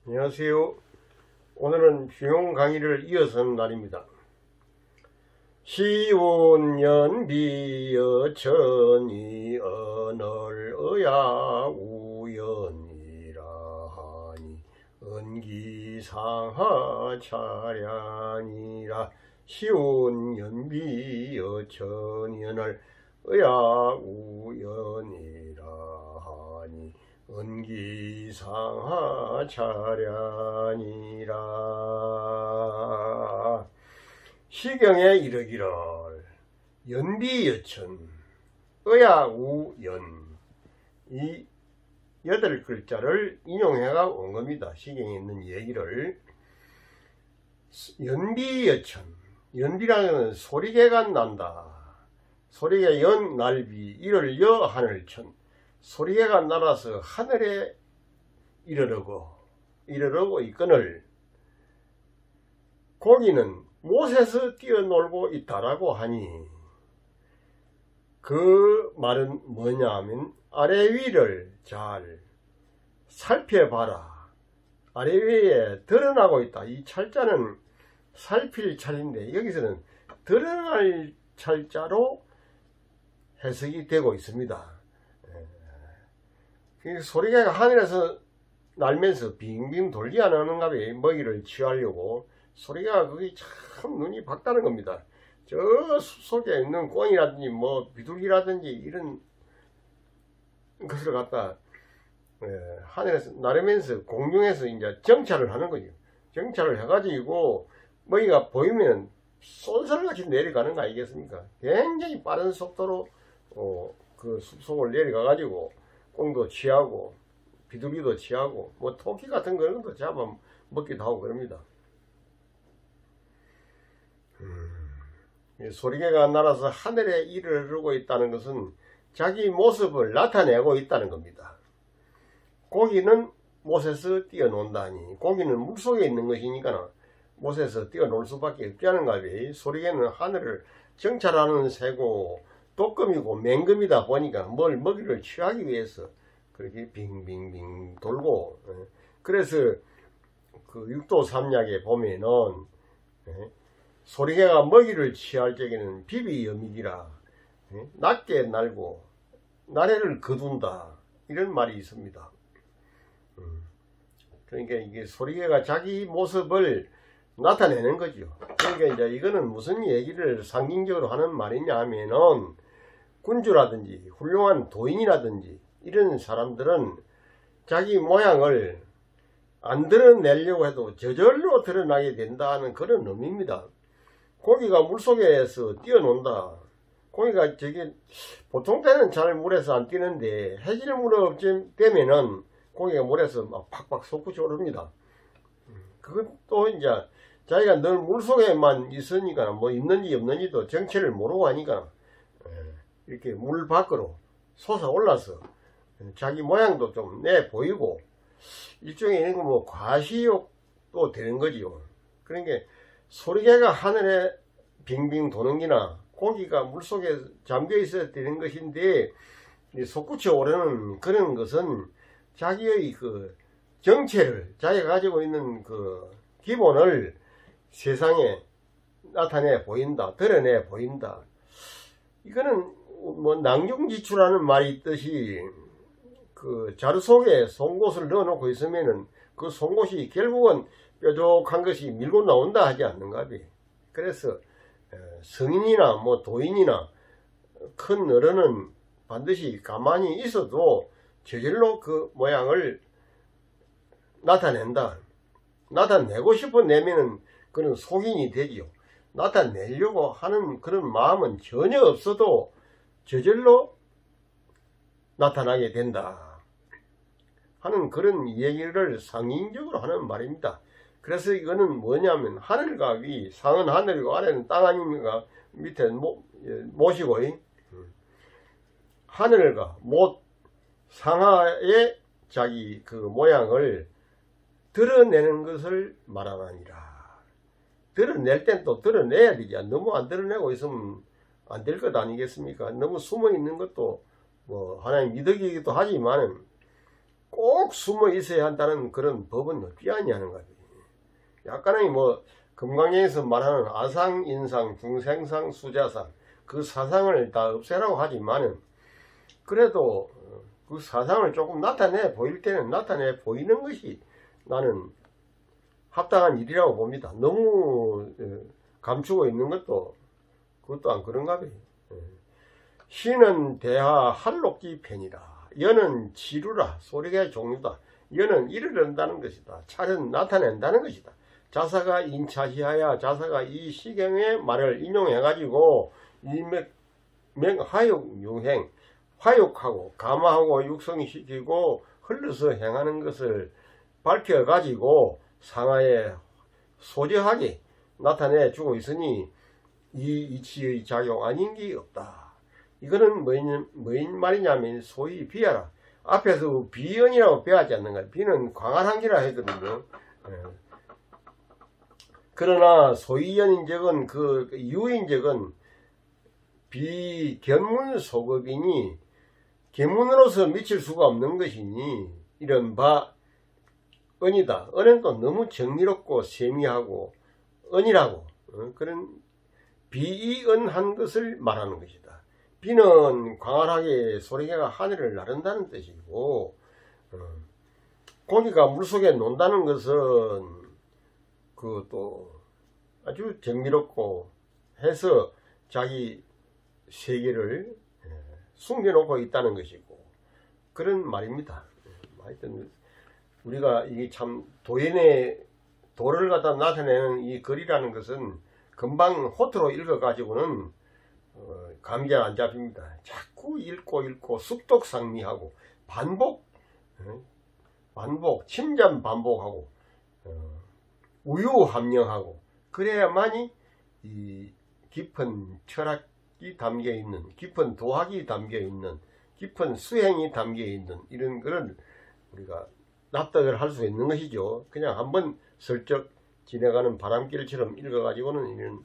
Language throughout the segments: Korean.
안녕하세요. 오늘은 휴용 강의를 이어서 하는 날입니다. 시운연비여 천이 언얼어야 우연이라 하니 은기상하 차량이라. 시운연비여 천이 언얼어야 우연이라 하니 은기상하 차량이라. 시경에 이르기를 연비여천 의야우연, 이 8글자를 인용해가 온 겁니다. 시경에 있는 얘기를. 연비여천, 연비라는 소리개가 난다. 소리개 연 날비, 이를 여 하늘천, 소리개가 날아서 하늘에 이르르고 있거늘 고기는 못에서 뛰어놀고 있다라고 하니, 그 말은 뭐냐 하면 아래 위를 잘 살펴봐라. 아래 위에 드러나고 있다. 이 찰자는 살필 찰인데 여기서는 드러날 찰자로 해석이 되고 있습니다. 소리개가 하늘에서 날면서 빙빙 돌지 않는가 봐. 먹이를 취하려고. 소리개가 거기 참 눈이 밝다는 겁니다. 저 숲속에 있는 꿩이라든지 뭐 비둘기라든지 이런 것을 갖다 하늘에서 날으면서 공중에서 이제 정찰을 하는 거죠. 정찰을 해가지고 먹이가 보이면 쏜살같이 내려가는 거 아니겠습니까? 굉장히 빠른 속도로 그 숲속을 내려가가지고 꿩도 취하고 비둘기도 취하고 뭐 토끼 같은 거는 잡아 먹기도 하고 그럽니다. 소리개가 날아서 하늘에 이르르고 있다는 것은 자기 모습을 나타내고 있다는 겁니다. 고기는 못에서 뛰어논다니, 고기는 물속에 있는 것이니까 못에서 뛰어놀 수밖에 없지 않은가 봐. 소리개는 하늘을 정찰하는 새고 독금이고 맹금이다 보니까 뭘 먹이를 취하기 위해서 그렇게 빙빙빙 돌고, 그래서 그 육도삼약에 보면은 소리개가 먹이를 취할 적에는 비비여미기라, 낮게 날고 나래를 거둔다, 이런 말이 있습니다. 그러니까 이게 소리개가 자기 모습을 나타내는 거죠. 그러니까 이제 이거는 무슨 얘기를 상징적으로 하는 말이냐 하면은, 군주라든지 훌륭한 도인이라든지 이런 사람들은 자기 모양을 안 드러내려고 해도 저절로 드러나게 된다는 그런 의미입니다. 고기가 물속에서 뛰어논다. 고기가 보통 때는 잘 물에서 안 뛰는데 해질물이 되면은 고기가 물에서 막 팍팍 솟구쳐 오릅니다. 그것도 이제 자기가 늘 물속에만 있으니까 뭐 있는지 없는지도 정체를 모르고 하니까 이렇게 물 밖으로 솟아올라서 자기 모양도 좀 내 보이고, 일종의 뭐 과시욕도 되는 거지요. 그러니까 소리개가 하늘에 빙빙 도는 기나 고기가 물속에 잠겨 있어야 되는 것인데 솟구쳐 오르는 그런 것은 자기의 그 정체를, 자기가 가지고 있는 그 기본을 세상에 나타내 보인다, 드러내 보인다. 이거는 뭐 낭중지추라는 말이 있듯이 그 자루 속에 송곳을 넣어놓고 있으면은 그 송곳이 결국은 뾰족한 것이 밀고 나온다 하지 않는가 봐. 그래서 성인이나 뭐 도인이나 큰 어른은 반드시 가만히 있어도 저절로 그 모양을 나타낸다. 나타내고 싶어 내면은 그런 속인이 되지요. 나타내려고 하는 그런 마음은 전혀 없어도 저절로 나타나게 된다 하는 그런 얘기를 상징적으로 하는 말입니다. 그래서 이거는 뭐냐면 하늘과 위, 상은 하늘이고 아래는 땅 아닙니까? 밑에 못이고, 하늘과 못, 상하의 자기 그 모양을 드러내는 것을 말하느니라. 드러낼 땐 또 드러내야 되지. 너무 안 드러내고 있으면 안 될 것 아니겠습니까? 너무 숨어 있는 것도 뭐 하나의 미덕이기도 하지만 꼭 숨어 있어야 한다는 그런 법은 삐아니 하는 거지. 약간의 뭐 금강경에서 말하는 아상, 인상, 중생상, 수자상 그 사상을 다 없애라고 하지만은 그래도 그 사상을 조금 나타내 보일 때는 나타내 보이는 것이 나는 합당한 일이라고 봅니다. 너무 감추고 있는 것도 그것도 안 그런가 봐요. 시는 대하 할록기 편이라. 여는 지루라. 소리의 종류다. 여는 이르른다는 것이다. 찰은 나타낸다는 것이다. 자사가 인차시하야 자사가 이 시경의 말을 인용해가지고 하육 유행 화육하고 감화하고 육성시키고 흘러서 행하는 것을 밝혀가지고 상하에 소저하게 나타내 주고 있으니 이 이치의 작용 아닌 게 없다. 이거는 뭐인 말이냐면 소위 비하라. 앞에서 비연이라고 배하지 않는가. 비는 광활한기라 했거든요. 그러나 소위연인적은 그 유인적은 비견문 소급이니 견문으로서 미칠 수가 없는 것이니 이른바 은이다. 은은 또 너무 정리롭고 세미하고 은이라고 그런 비이은한 것을 말하는 것이다. 비는 광활하게 소리가 하늘을 나른다는 뜻이고 고기가 물속에 논다는 것은 그것도 아주 정미롭고 해서 자기 세계를 숨겨놓고 있다는 것이고 그런 말입니다. 하여튼 우리가 이게 참 도인의 도를 갖다 나타내는 이 글이라는 것은 금방 호트로 읽어가지고는 감이 잘 안 잡힙니다. 자꾸 읽고 숙독상미하고 반복, 침잠 반복하고 우유함령하고 그래야만이 이 깊은 철학이 담겨있는 깊은 도학이 담겨있는 깊은 수행이 담겨있는 이런 거를 우리가 납득을 할 수 있는 것이죠. 그냥 한번 슬쩍 지나가는 바람길처럼 읽어가지고는 이런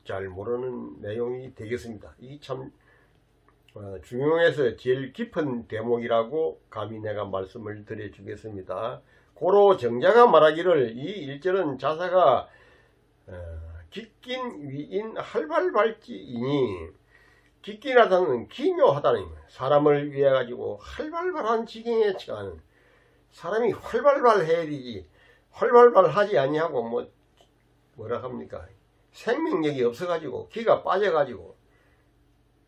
잘 모르는 내용이 되겠습니다. 이 참 중용에서 제일 깊은 대목이라고 감히 내가 말씀을 드려주겠습니다. 고로 정자가 말하기를 이 일절은 자사가 기낀 위인 할발발지이니 기끼하다는 기묘하다는 거예요. 사람을 위해 가지고 활발발한 지경에 처하는 사람이 활발발해야 되지 활발발하지 아니하고 뭐라 합니까? 생명력이 없어가지고 기가 빠져가지고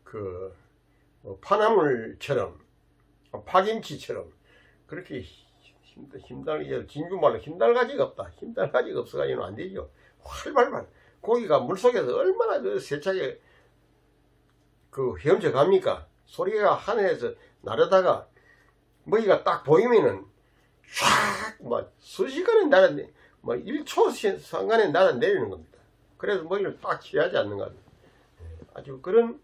그 파나물처럼 파김치처럼 그렇게 진주말로 힘달가지가 없다. 힘달가지가 없어가지고는 안 되죠. 활발발 고기가 물속에서 얼마나 그 세차게 헤엄쳐 갑니까? 소리가 하늘에서 나르다가 먹이가 딱 보이면은 샥 수시간에 날아 1초 상간에 날아내리는 겁니다. 그래서 먹이를 딱 취하지 않는가 합니다. 아주 그런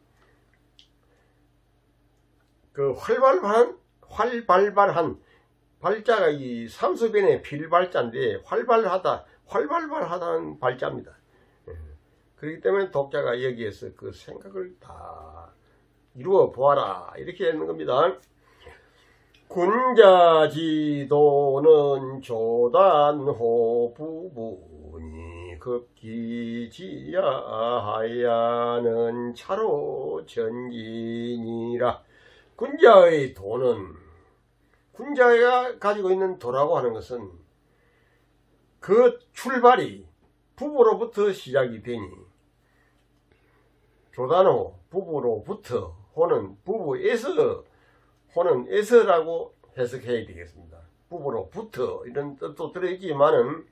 그 활발한 발자가 이 삼수변의 필발자인데 활발하다는 발자입니다. 그렇기 때문에 독자가 여기에서 그 생각을 다 이루어 보아라 이렇게 하는 겁니다. 군자지도는 조단호 부분이 급기지야하야는 차로 전진이라. 군자의 도는 군자가 가지고 있는 도라고 하는 것은 그 출발이 부부로부터 시작이 되니 조단호 부부로부터 호는 부부에서 호는 에서라고 해석해야 되겠습니다. 부부로부터 이런 뜻도 들어있지만은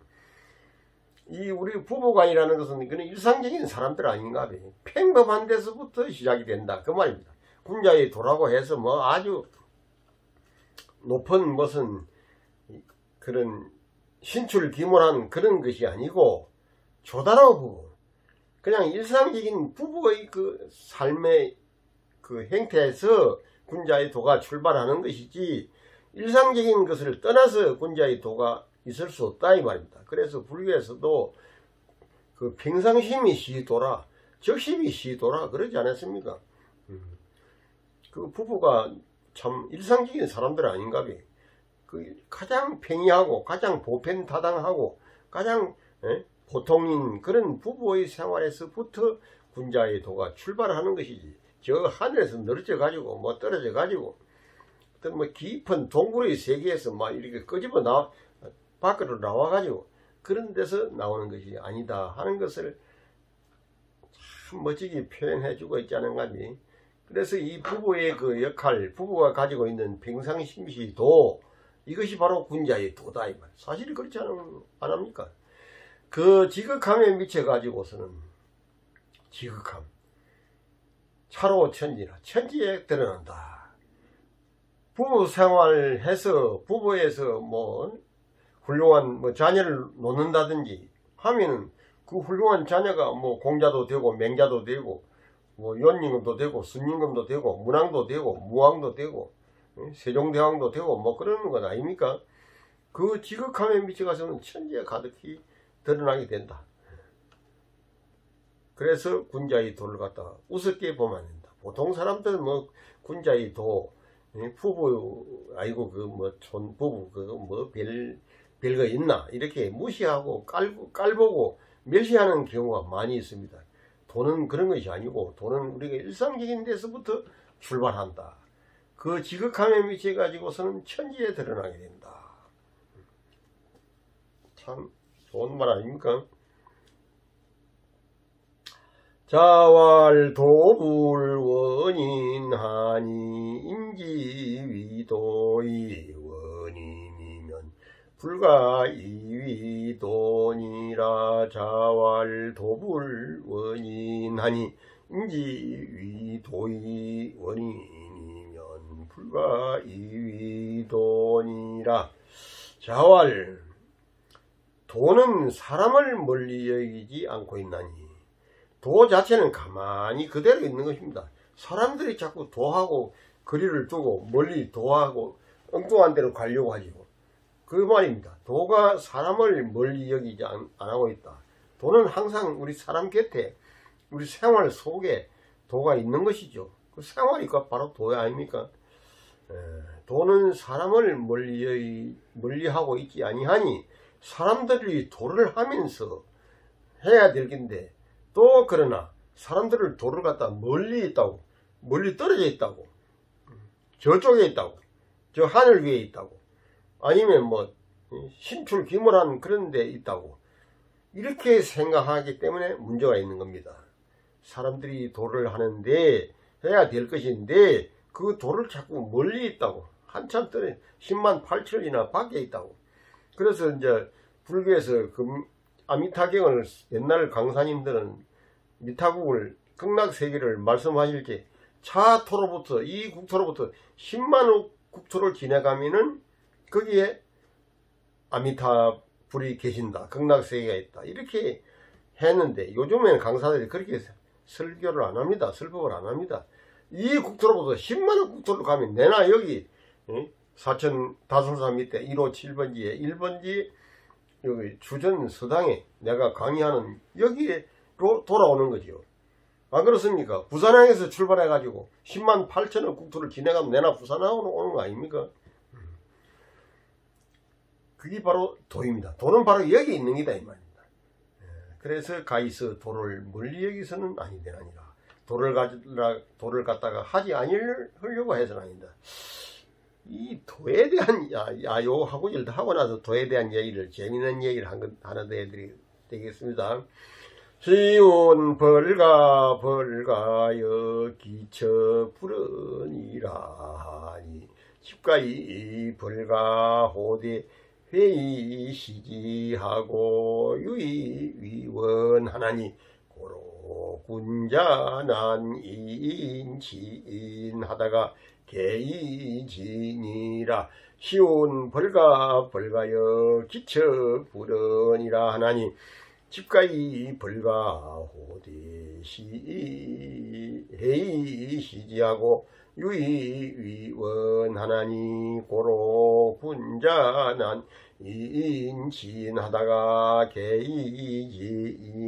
이 우리 부부간이라는 것은 그런 일상적인 사람들 아닌가 봐요. 평범한 데서부터 시작이 된다 그 말입니다. 군자의 도라고 해서 아주 높은 무슨 그런 신출기몰한 그런 것이 아니고 조단호 부부 그냥 일상적인 부부의 그 삶의 그 행태에서 군자의 도가 출발하는 것이지 일상적인 것을 떠나서 군자의 도가 있을 수 없다 이 말입니다. 그래서 불교에서도 그 평상심이 시도라 적심이 시도라 그러지 않았습니까? 그 부부가 참 일상적인 사람들 아닌가 봐. 그 가장 평이하고 가장 보편다당하고 가장 보통인 그런 부부의 생활에서부터 군자의 도가 출발하는 것이지. 저 하늘에서 늘어져 가지고 뭐 떨어져 가지고 어떤 뭐 깊은 동굴의 세계에서 막 이렇게 끄집어 밖으로 나와 가지고 그런 데서 나오는 것이 아니다 하는 것을 참 멋지게 표현해 주고 있지 않은가. 그래서 이 부부의 그 역할, 부부가 가지고 있는 평상심시 도, 이것이 바로 군자의 도다 이 말. 사실이 그렇지 않습니까? 그 지극함에 미쳐 가지고서는 지극함, 차로 천지라 천지에 드러난다. 부부 생활해서 부부에서 뭐 훌륭한 뭐 자녀를 놓는다든지 하면은 그 훌륭한 자녀가 뭐 공자도 되고 맹자도 되고 뭐 연임금도 되고 순임금도 되고 문왕도 되고 무왕도 되고 세종대왕도 되고 뭐 그러는 건 아닙니까? 그 지극함에 미쳐가서는 천지에 가득히 드러나게 된다. 그래서 군자의 도를 갖다가 우습게 보면 안 된다. 보통 사람들은 뭐 군자의 도, 부부 아이고 그 뭐 촌부부 그거 뭐 별거 있나 이렇게 무시하고 깔보고 멸시하는 경우가 많이 있습니다. 도는 그런 것이 아니고 도는 우리가 일상적인 데서부터 출발한다. 그 지극함에 미쳐 가지고서는 천지에 드러나게 된다. 참 좋은 말 아닙니까? 자왈도불 원인하니 인지위도의 원인이면 불가이위도니라. 자왈도불 원인하니 인지위도의 원인이면 불가이위도니라. 자왈, 도는 사람을 멀리 여기지 않고 있나니 도 자체는 가만히 그대로 있는 것입니다. 사람들이 자꾸 도하고 거리를 두고 멀리 도하고 엉뚱한 데로 가려고 하지고 그 말입니다. 도가 사람을 멀리 여기지 않고 있다. 도는 항상 우리 사람 곁에 우리 생활 속에 도가 있는 것이죠. 그 생활이 바로 도 아닙니까? 도는 사람을 멀리하고 있지 아니하니 사람들이 도를 하면서 해야 될 건데 또 그러나 사람들을 도를 갖다 멀리 있다고, 멀리 떨어져 있다고, 저쪽에 있다고, 저 하늘 위에 있다고, 아니면 뭐 신출귀몰한 그런 데 있다고 이렇게 생각하기 때문에 문제가 있는 겁니다. 사람들이 도를 하는데 해야 될 것인데 그 도를 자꾸 멀리 있다고, 한참 떨어져 10만 8천이나 밖에 있다고. 그래서 이제 불교에서 그 아미타경을 옛날 강사님들은 미타국을 극락세계를 말씀하실 때 차토로부터 이 국토로부터 10만 국토를 지나가면은 거기에 아미타불이 계신다, 극락세계가 있다 이렇게 했는데 요즘에는 강사들이 그렇게 설교를 안 합니다. 설법을 안 합니다. 이 국토로부터 10만 국토를 가면 내나 여기 사천 다솔산 밑에 1호 7번지에 1번지 여기 주전 서당에 내가 강의하는 여기로 돌아오는 거죠. 안 그렇습니까? 부산항에서 출발해 가지고 10만 8천억 국토를 지나가면 내나 부산항으로 오는 거 아닙니까? 그게 바로 도입니다. 도는 바로 여기 있는 게다 이 말입니다. 그래서 가이서 도를 멀리 여기서는 아니 되나니라. 도를 갖다가 하지 아니려고 해서는 아니다. 이 도에 대한 요 하고 나서 도에 대한 얘기를 재미있는 얘기를 하나 더 해드리겠습니다. 시온 벌가여 기처 불언이라니 집가이 벌가호대 회의시지하고 유의위원하나니 고로 군자난 이인지인하다가 개이지니라. 시온 벌가여 기처 불언이라 하나니 집가이 벌가호대시 회의시지하고 유의위원하나니 고로 군자난 이인지인하다가 개이지니라.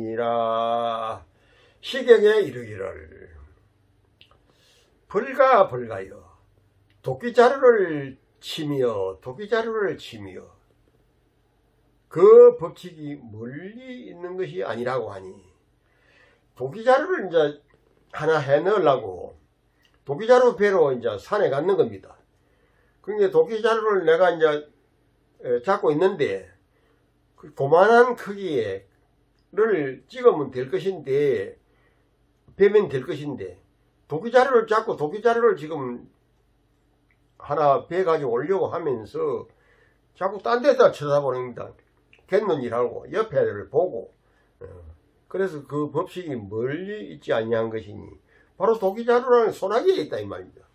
시경에 이르기를 벌가여 도끼자루를 치며 그 법칙이 멀리 있는 것이 아니라고 하니, 도끼자루를 이제 하나 해 넣으려고 도끼자루 배로 이제 산에 갔는 겁니다. 그러니까 도끼자루를 내가 이제 잡고 있는데, 그 고만한 크기를 찍으면 될 것인데, 배면 될 것인데, 도끼자루를 잡고 도끼자루를 지금 하나 배 가지고 오려고 하면서 자꾸 딴 데다 쳐다보는다. 갯눈이라고 옆에를 보고, 그래서 그 법칙이 멀리 있지 아니한 것이니 바로 도끼자루라는 소나기에 있다 이 말입니다.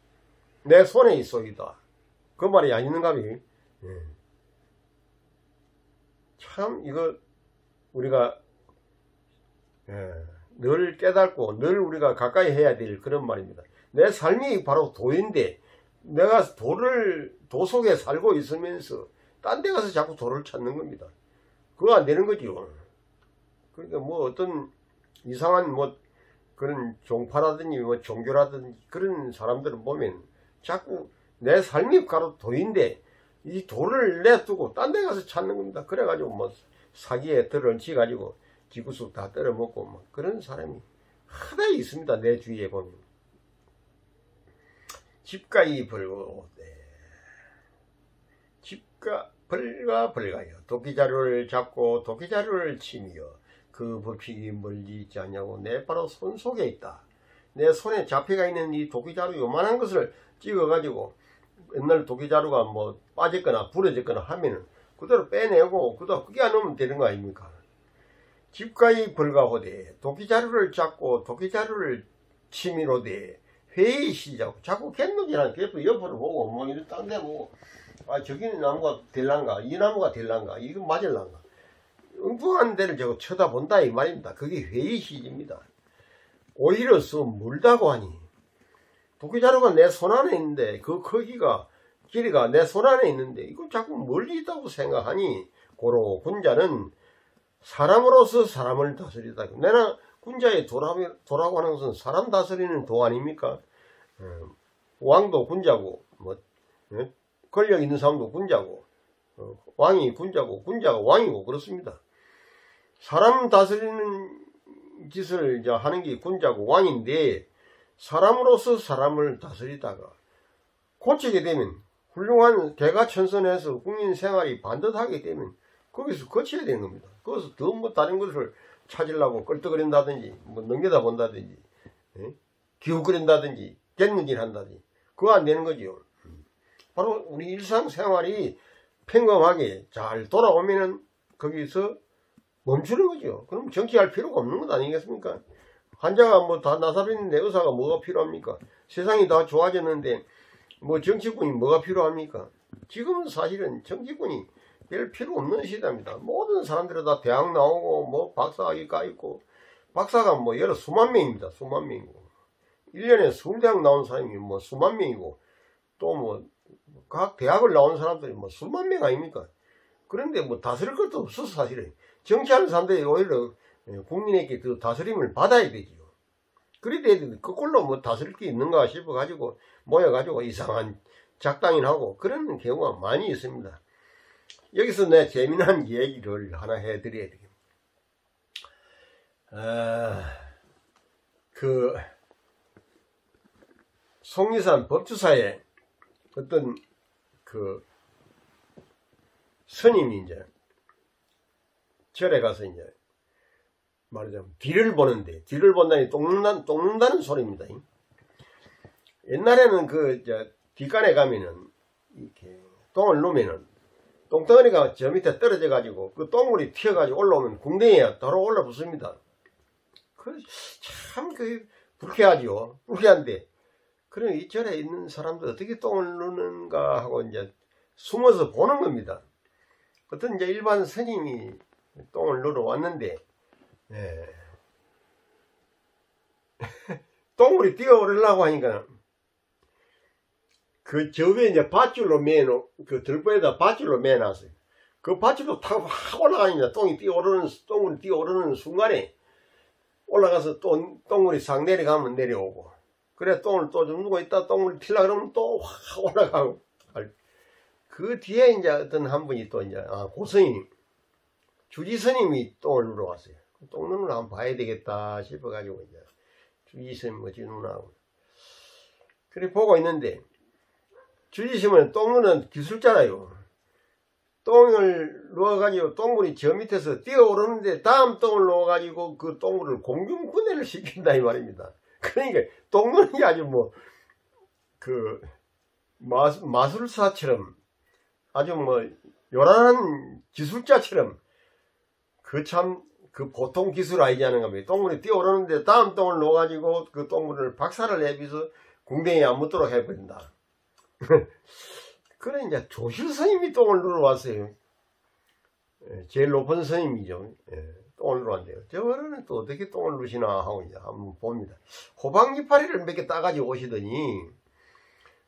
내 손에 있소이다. 그 말이 아니는가비? 참 이거 우리가 늘 깨닫고 늘 우리가 가까이 해야 될 그런 말입니다. 내 삶이 바로 도인데 내가 도 속에 살고 있으면서 딴 데 가서 자꾸 도를 찾는 겁니다. 그거 안 되는 거죠. 그러니까 뭐 어떤 이상한 뭐 그런 종파라든지 뭐 종교라든지 그런 사람들을 보면 자꾸 내 삶이 바로 도인데 이 도를 내두고 딴 데 가서 찾는 겁니다. 그래가지고 뭐 사기에 들어얹혀 가지고 지구수 다 떨어먹고 뭐 그런 사람이 하나 있습니다. 내 주위에 보면. 집가이 벌고대. 집가 벌가요. 도끼자루를 잡고 도끼자루를 치며 그 법칙이 멀리 있지 않냐고. 내 바로 손 속에 있다. 내 손에 잡혀가 있는 이 도끼자루 요만한 것을 찍어 가지고 옛날 도끼자루가 뭐 빠졌거나 부러졌거나 하면은 그대로 빼내고 그다음 그게 안 오면 되는 거 아닙니까? 집가이 벌가호대. 도끼자루를 잡고 도끼자루를 치미로대. 회의 시작. 자꾸 갯눈이랑 개도 옆으로 보고 뭐 이런 딴 데 보고, 아 저기는 나무가 될란가, 이 나무가 될란가, 이거 맞을란가, 엉뚱한 데를 저거 쳐다본다 이 말입니다. 그게 회의시입니다. 오히려 서 멀다고 하니, 도끼자루가 내 손 안에 있는데 그 크기가 길이가 내 손 안에 있는데 이거 자꾸 멀리 있다고 생각하니, 고로 군자는 사람으로서 사람을 다스리다. 내가 군자의 도라고 하는 것은 사람 다스리는 도 아닙니까? 왕도 군자고, 뭐 권력 있는 사람도 군자고, 왕이 군자고 군자가 왕이고 그렇습니다. 사람 다스리는 짓을 이제 하는 게 군자고 왕인데, 사람으로서 사람을 다스리다가 고치게 되면 훌륭한 개가천선해서 국민 생활이 반듯하게 되면 거기서 거쳐야 되는 겁니다. 거기서 더 뭐 다른 것을 찾으려고 껄떡거린다든지 뭐 넘겨다 본다든지 기웃거린다든지 갯눈질 한다든지 그거 안 되는 거죠. 바로 우리 일상생활이 평범하게 잘 돌아오면은 거기서 멈추는 거죠. 그럼 정치할 필요가 없는 것 아니겠습니까? 환자가 뭐 다 나사병인데 의사가 뭐가 필요합니까? 세상이 다 좋아졌는데 뭐 정치꾼이 뭐가 필요합니까? 지금은 사실은 정치꾼이 별 필요 없는 시대입니다. 모든 사람들이 다 대학 나오고 뭐 박사학위가 있고, 박사가 뭐 여러 수만 명입니다. 수만 명이고 1년에 서울대학 나온 사람이 뭐 수만 명이고, 또 뭐 각 대학을 나온 사람들이 뭐 수만 명 아닙니까? 그런데 뭐 다스릴 것도 없어서 사실은 정치하는 사람들이 오히려 국민에게 그 다스림을 받아야 되지요. 그래야 그걸로 뭐 다스릴 게 있는가 싶어 가지고 모여가지고 이상한 작당인하고 그런 경우가 많이 있습니다. 여기서 내 재미난 얘기를 하나 해드려야 되겠습니다. 그 속리산 법주사에 어떤 그 스님이 이제 절에 가서 이제 말하자면 뒤를 보는데, 뒤를 본다니 똥 눈다는 소리입니다. 옛날에는 그 뒷간에 가면은 이렇게 똥을 놓으면은 똥덩어리가 저 밑에 떨어져 가지고 그 똥물이 튀어가지고 올라오면 궁뎅이에 바로 올라붙습니다. 참 불쾌하죠. 불쾌한데, 그럼 이 절에 있는 사람들 어떻게 똥을 누는가 하고 이제 숨어서 보는 겁니다. 어떤 이제 일반 스님이 똥을 누러 왔는데, 똥물이 뛰어오르려고 하니까 그 저 위에 이제 밧줄로 그 들보에다 밧줄로 매놨어요. 그 밧줄로 타고 확 올라가니까 똥물이 뛰어오르는 순간에 올라가서 똥물이 싹 내려가면 내려오고, 그래 똥을 또 좀 누고 있다 똥을 튀려 그러면 또 확 올라가고. 그 뒤에 이제 어떤 한 분이 또 이제 고스님 주지스님이 똥을 누러 왔어요. 똥 누는 걸 한번 봐야 되겠다 싶어가지고 이제 주지스님 어찌 누나고 그래 보고 있는데 주지스님은 똥 누는 기술자라요. 똥을 넣어가지고 똥물이 저 밑에서 뛰어오르는데 다음 똥을 넣어가지고 그 똥물을 공중분해를 시킨다 이 말입니다. 그러니까 똥 누는 게 아주 뭐 그 마술사처럼 아주 뭐 요란한 기술자처럼 그 참 그 보통 기술 아니지 않은가 봐요. 똥물이 뛰어오르는데 다음 똥을 넣어가지고 그 똥물을 박살을 내비서 궁뎅이에 안 묻도록 해버린다. 그래 이제 조실 스님이 똥을 누러 왔어요. 제일 높은 스님이죠. 똥을 누러 왔는데요. 저거는 또 어떻게 똥을 누시나 하고 이제 한번 봅니다. 호박이파리를 몇 개 따가지고 오시더니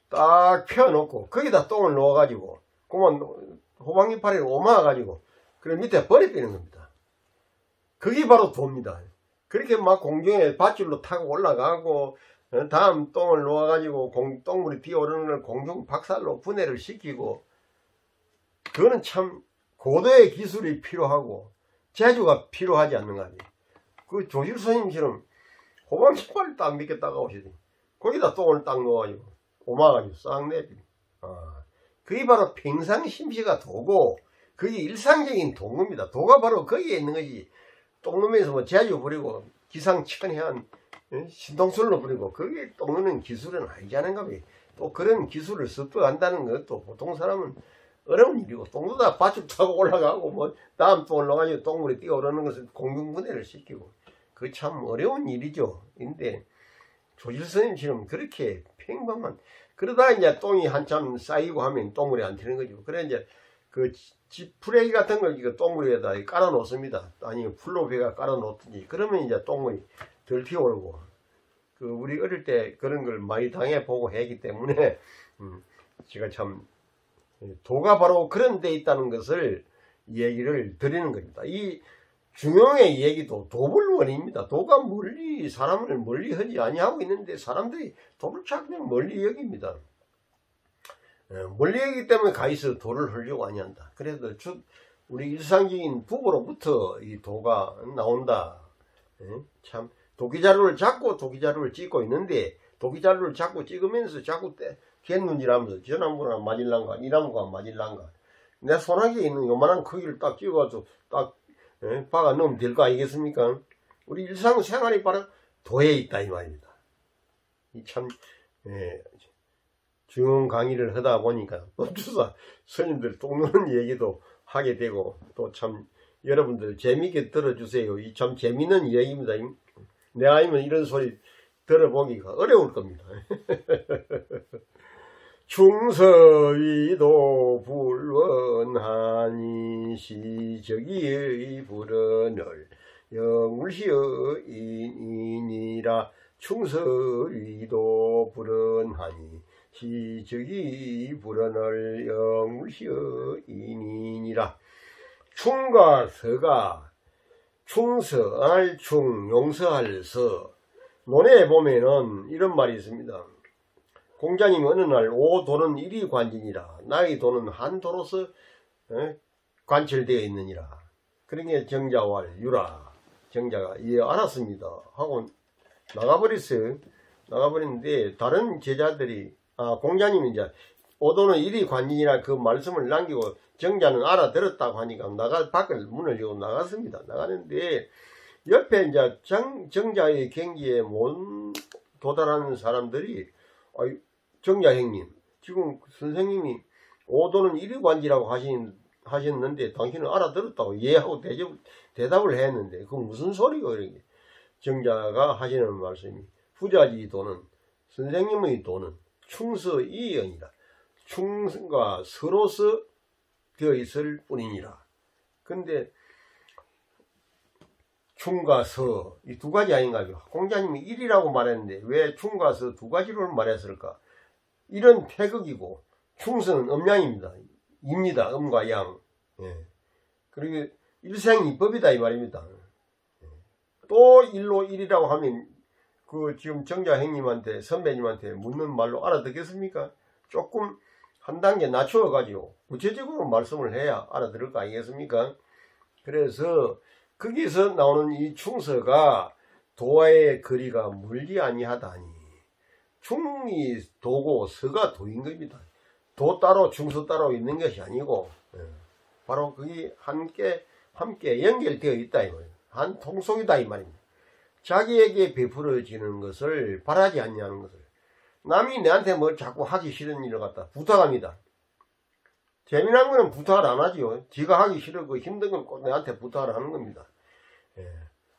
딱 펴놓고 거기다 똥을 넣어가지고 그만 호박이파리를 오마가지고 그래 밑에 버려비는 겁니다. 그게 바로 도입니다. 그렇게 막 공중에 밧줄로 타고 올라가고 다음 똥을 놓아가지고 똥물이 뛰어오르는 걸 공중 박살로 분해를 시키고 그거는 참 고도의 기술이 필요하고 재주가 필요하지 않는가 하니 그 조실 스님처럼 호박이파리를 딱 몇 개 따가오시더니 거기다 똥을 딱 넣어가지고 오마가지고 싹 내비. 그게 바로 평상심시가 도고 그게 일상적인 도구입니다. 도가 바로 거기에 있는 거지. 똥누면서 뭐 재주 부리고 기상천외한 신동술로 부리고 그게 똥누는 기술은 아니지 않은가 봐요. 또 그런 기술을 습득한다는 것도 보통 사람은 어려운 일이고 똥누다 밧줄 타고 올라가고 뭐 다음 똥을 넣어가지고 똥물이 뛰어오르는 것을 공중분해를 시키고 그 참 어려운 일이죠. 근데 조실 스님처럼 그렇게 평범한 그러다 이제 똥이 한참 쌓이고 하면 똥물이 안 튀는 거죠. 그래 이제 그 지푸레기 같은 걸 이거 똥물 위에다 깔아 놓습니다. 아니면 풀로 배가 깔아 놓든지 그러면 이제 똥물이 덜 튀어오르고 그 우리 어릴 때 그런 걸 많이 당해 보고 했기 때문에 제가 참 도가 바로 그런 데 있다는 것을 얘기를 드리는 겁니다. 이 중용의 얘기도 도불원입니다. 도가 멀리 사람을 멀리 하지 아니하고 있는데 사람들이 도를 자꾸 멀리 여깁니다. 멀리 여기기 때문에 가있어 도를 하려고 아니한다. 그래도 우리 일상적인 부부로부터 이 도가 나온다. 참 도기자루를 잡고 도기자루를 찍고 있는데 도기자루를 자꾸 찍으면서 자꾸 갯눈이라면서 저 나무가 맞을란가 이 나무가 맞을란가 내 손아귀에 있는 요만한 크기를 딱 찍어가지고 딱 박아 넣으면 될 거 아니겠습니까? 우리 일상생활이 바로 도에 있다 이 말입니다. 이 참 중용 강의를 하다 보니까 법주사 스님들 똥누는 얘기도 하게 되고 또 참 여러분들 재미있게 들어주세요. 이 참 재미있는 이야기입니다. 내가 아니면 이런 소리 들어보기가 어려울 겁니다. 충서위도 불원하니 시적이의 불언을 영울시여인이니라. 충서위도 불언하니 시적이 불언을 영울시여인이니라. 충과 서가 충서할 충 용서할 서 논에 보면은 이런 말이 있습니다. 공자님이 어느 날 오도는 일이관진이라 나의 도는 한 도로서 관철되어 있느니라. 그러니까 정자왈 유라 정자가 예 알았습니다 하고 나가버렸어요. 나가버렸는데 다른 제자들이 공자님이 이제 오도는 일이관진이라 그 말씀을 남기고 정자는 알아들었다고 하니까 밖을 문을 열고 나갔습니다. 나가는데 옆에 이제 정자의 경지에 못 도달하는 사람들이 정자 형님 지금 선생님이 오도는 일위관지라고 하셨는데 당신은 알아들었다고 예 하고 대답을 했는데 그건 무슨 소리고 이렇게 정자가 하시는 말씀이 후자지 도는 선생님의 도는 충서이언이라. 충과 서로서 되어 있을 뿐이니라. 근데 충과 서 이 두 가지 아닌가요? 공자님이 일이라고 말했는데 왜 충과 서 두 가지로 말했을까? 일은 태극이고 충서는 음양입니다. 입니다. 음과 양. 그리고 일생이법이다 이 말입니다. 또 일로 일이라고 하면 그 지금 정자 형님한테 선배님한테 묻는 말로 알아듣겠습니까? 조금 한 단계 낮추어 가지고 구체적으로 말씀을 해야 알아들을 거 아니겠습니까? 그래서 거기서 나오는 이 충서가 도와의 거리가 멀지 아니하다니, 충이 도고 서가 도인 겁니다. 도 따로 충서 따로 있는 것이 아니고 바로 그게 함께 연결되어 있다 이 말이에요. 한 통속이다 이 말입니다. 자기에게 베풀어지는 것을 바라지 않냐는 것을, 남이 내한테 뭐 자꾸 하기 싫은 일을 갖다 부탁합니다. 재미난 거는 부탁을 안 하지요. 지가 하기 싫고 힘든 건 꼭 내한테 부탁을 하는 겁니다.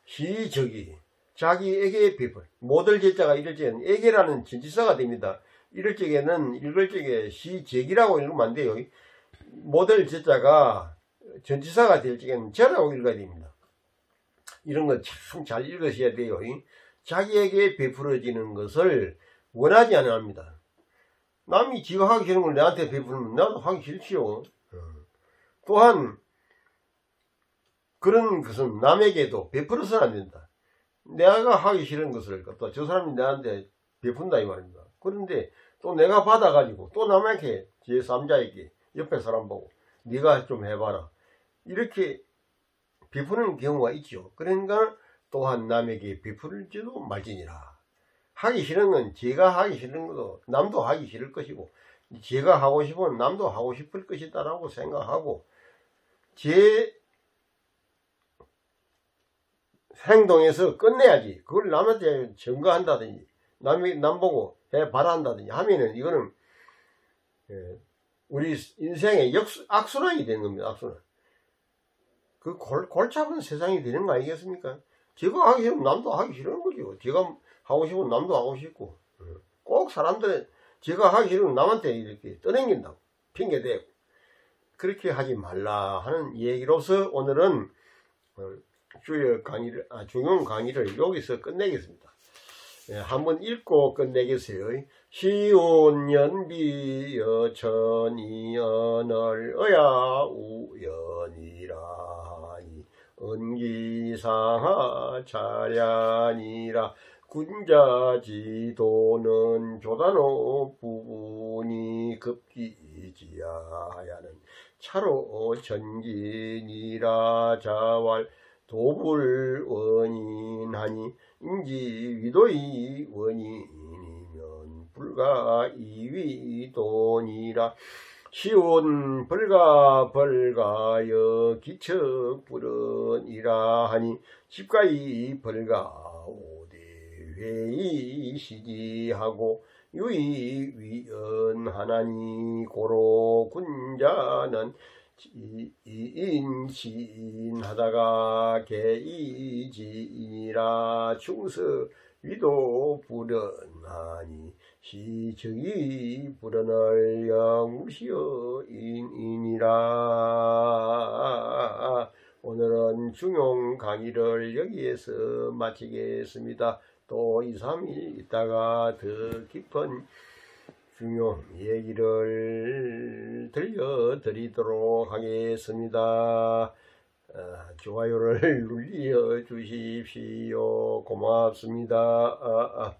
시적이 자기에게 베풀, 못을 제자가 이럴 적에는 에게라는 전치사가 됩니다. 이럴 적에는 읽을 적에 시적이라고 읽으면 안 돼요. 못을 제자가 전치사가 될 적에는 저라고 읽어야 됩니다. 이런 거 참 잘 읽으셔야 돼요. 자기에게 베풀어지는 것을 원하지 않습니다. 남이 지가 하기 싫은 걸 내한테 베풀면 나도 하기 싫지요. 또한 그런 것은 남에게도 베풀어서는 안 된다. 내가 하기 싫은 것을 또 저 사람이 나한테 베푼다 이 말입니다. 그런데 또 내가 받아가지고 또 남에게 제3자에게 옆에 사람 보고 네가 좀 해봐라 이렇게 베푸는 경우가 있죠. 그러니까 또한 남에게 베풀지도 말지니라. 하기 싫은 건 제가 하기 싫은 것도 남도 하기 싫을 것이고, 제가 하고 싶으면 남도 하고 싶을 것이다라고 생각하고, 제 행동에서 끝내야지. 그걸 남한테 증거한다든지 남 보고 해봐라 한다든지 하면은 이거는 우리 인생의 악순환이 되는 겁니다. 악순환. 그 골치 아픈 세상이 되는 거 아니겠습니까? 제가 하기 싫으면 남도 하기 싫은 거죠. 제가 하고 싶으면 남도 하고 싶고, 꼭 사람들은 제가 하기 싫으면 남한테 이렇게 떠넘긴다고 핑계대고 그렇게 하지 말라 하는 얘기로서 오늘은 중용 강의를 여기서 끝내겠습니다. 한번 읽고 끝내겠어요. 시온연비 여천이 언을 우연이라 은기상하 차량이라 군자지도는 조단호 부분이 급기지하야는 차로 전진이라 자왈 도불 원인하니 인지 위도의 원인이면 불가 이위돈이라 시온 벌가여 기척 불언이라 하니 집가이 벌가 오대회의 시지하고 유의 위언하나니 고로 군자는 인시인하다가 개이지이니라 충서 위도 불언하니 시적이 불언할 영무시여 인이니라. 오늘은 중용 강의를 여기에서 마치겠습니다. 또 2, 3일 있다가 더 깊은 중용 얘기를 들려드리도록 하겠습니다. 좋아요를 눌러 주십시오. 고맙습니다.